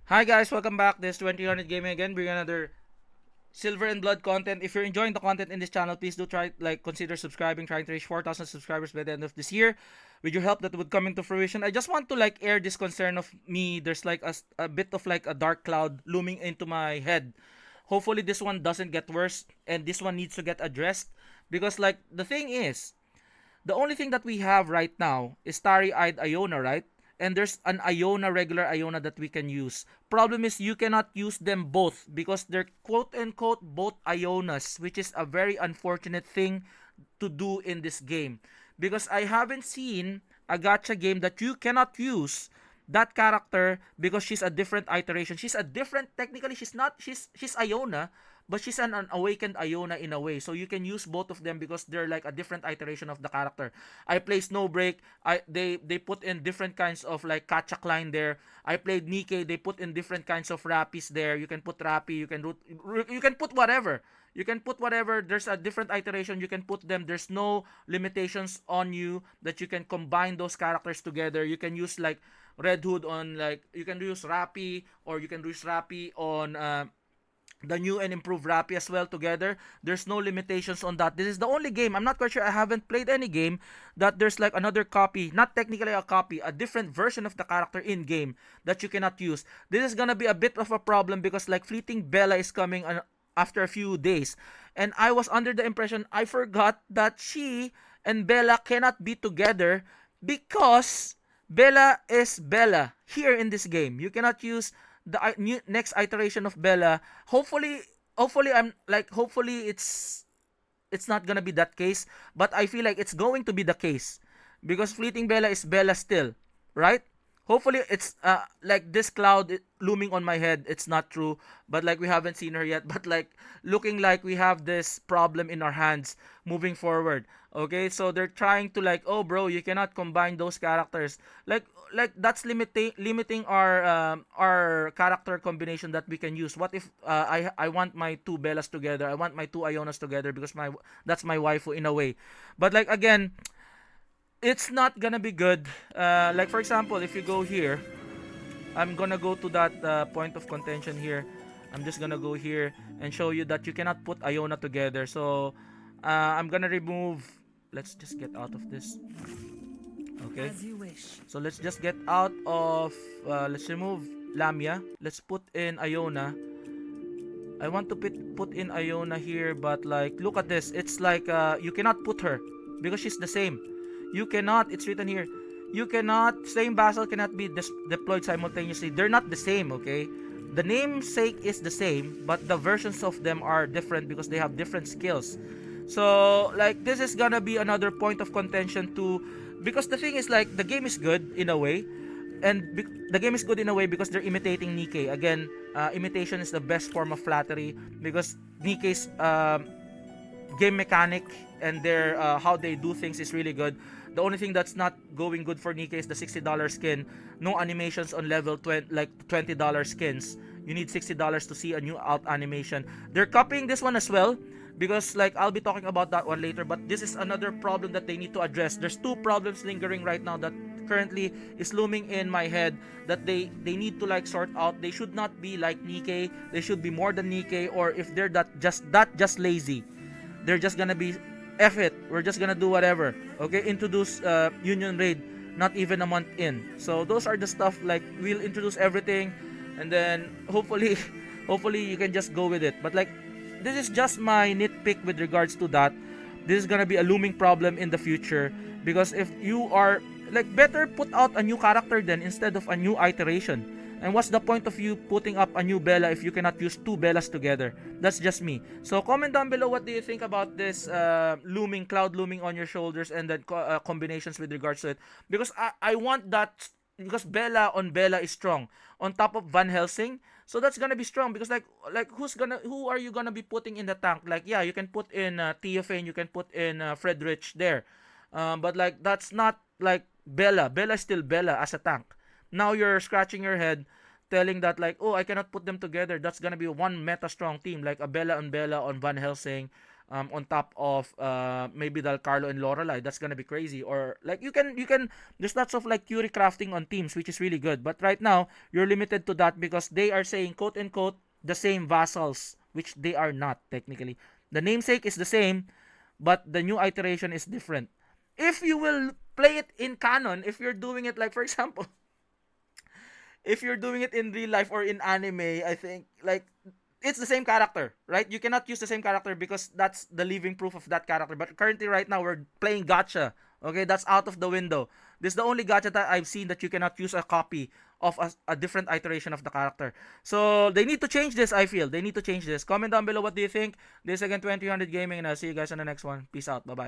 Hi guys, welcome back. This is 2000 Gaming again, bringing another Silver and Blood content. If you're enjoying the content in this channel, please do consider subscribing, trying to reach 4,000 subscribers by the end of this year. With your help, that would come into fruition. I just want to air this concern of me. There's a bit of a dark cloud looming into my head. Hopefully this one doesn't get worse, and this one needs to get addressed because the thing is, the only thing that we have right now is starry-eyed Iona, right? And there's an Iona, regular Iona that we can use. Problem is you cannot use them both because they're quote-unquote both Ionas, which is a very unfortunate thing to do in this game. Because I haven't seen a gacha game that you cannot use that character because she's a different iteration. She's a different, technically she's not, she's Iona, but she's an awakened Iona in a way. So you can use both of them because they're like a different iteration of the character. I play Snowbreak. They put in different kinds of Kachak line there. I played Nikke. They put in different kinds of Rappis there. You can put Rappi. You can put whatever. You can put whatever. There's a different iteration. You can put them. There's no limitations on you that you can combine those characters together. You can use Red Hood on you can use Rappi, or you can use Rappi on the new and improved Rappi as well together. There's no limitations on that. This is the only game, I'm not quite sure, I haven't played any game that there's another copy, not technically a copy, a different version of the character in game that you cannot use. This is gonna be a bit of a problem because Fleeting Bella is coming after a few days. And I was under the impression, I forgot that she and Bella cannot be together because Bella is Bella here in this game. You cannot use the next iteration of Bella. Hopefully hopefully it's not gonna be that case, but I feel like it's going to be the case because Fleeting Bella is Bella still, right? Hopefully it's this cloud looming on my head. It's not true, but we haven't seen her yet. But looking like we have this problem in our hands moving forward. Okay, so they're trying to oh bro, you cannot combine those characters. That's limiting our character combination that we can use. What if I want my two Bellas together? I want my two Ionas together because my that's my waifu in a way. But again, it's not gonna be good. For example, if you go here, I'm gonna go to that point of contention here. I'm just gonna go here and show you that you cannot put Iona together. So I'm gonna remove. Let's just get out of this. Okay. So let's just get out of. Let's remove Lamia. Let's put in Iona. I want to put in Iona here, but look at this. It's you cannot put her because she's the same. You cannot. It's written here. You cannot. Same Basil cannot be deployed simultaneously. They're not the same. Okay. The namesake is the same, but the versions of them are different because they have different skills. So this is gonna be another point of contention too, because the thing is the game is good in a way, and the game is good in a way because they're imitating Nikke. Again, imitation is the best form of flattery because Nikke's game mechanic and their how they do things is really good. The only thing that's not going good for Nikke is the $60 skin. No animations on level $20 skins. You need $60 to see a new out animation. They're copying this one as well because I'll be talking about that one later, but this is another problem that they need to address. There's two problems lingering right now that currently is looming in my head that they need to sort out. They should not be like Nikke. They should be more than Nikke, or if they're just lazy, they're just gonna be F it, we're just gonna do whatever. Okay, introduce Union Raid not even a month in. So those are the stuff we'll introduce everything, and then hopefully hopefully you can just go with it. But this is just my nitpick with regards to that. This is gonna be a looming problem in the future because if you are better put out a new character then instead of a new iteration. And what's the point of you putting up a new Bella if you cannot use two Bellas together? That's just me. So comment down below, what do you think about this looming cloud looming on your shoulders, and then combinations with regards to it? Because I want that, because Bella on Bella is strong on top of Van Helsing. So that's gonna be strong because who are you gonna be putting in the tank? Yeah, you can put in Theophane, you can put in Friedrich there, but that's not Bella. Bella is still Bella as a tank. Now you're scratching your head telling that oh, I cannot put them together. That's gonna be one meta strong team, like a Bella on Van Helsing, on top of maybe Del Carlo and Lorelai. That's gonna be crazy. Or like you can there's lots of like Curie crafting on teams, which is really good. But right now you're limited to that because they are saying quote unquote the same vassals, which they are not technically. The namesake is the same, but the new iteration is different. If you will play it in canon, if you're doing it like for example, if you're doing it in real life or in anime, I think like it's the same character, right? You cannot use the same character because that's the living proof of that character. But currently, right now, we're playing gacha. Okay, that's out of the window. This is the only gacha that I've seen that you cannot use a copy of a different iteration of the character. So they need to change this. I feel they need to change this. Comment down below what do you think. This is again 2000 Gaming, and I'll see you guys on the next one. Peace out. Bye bye.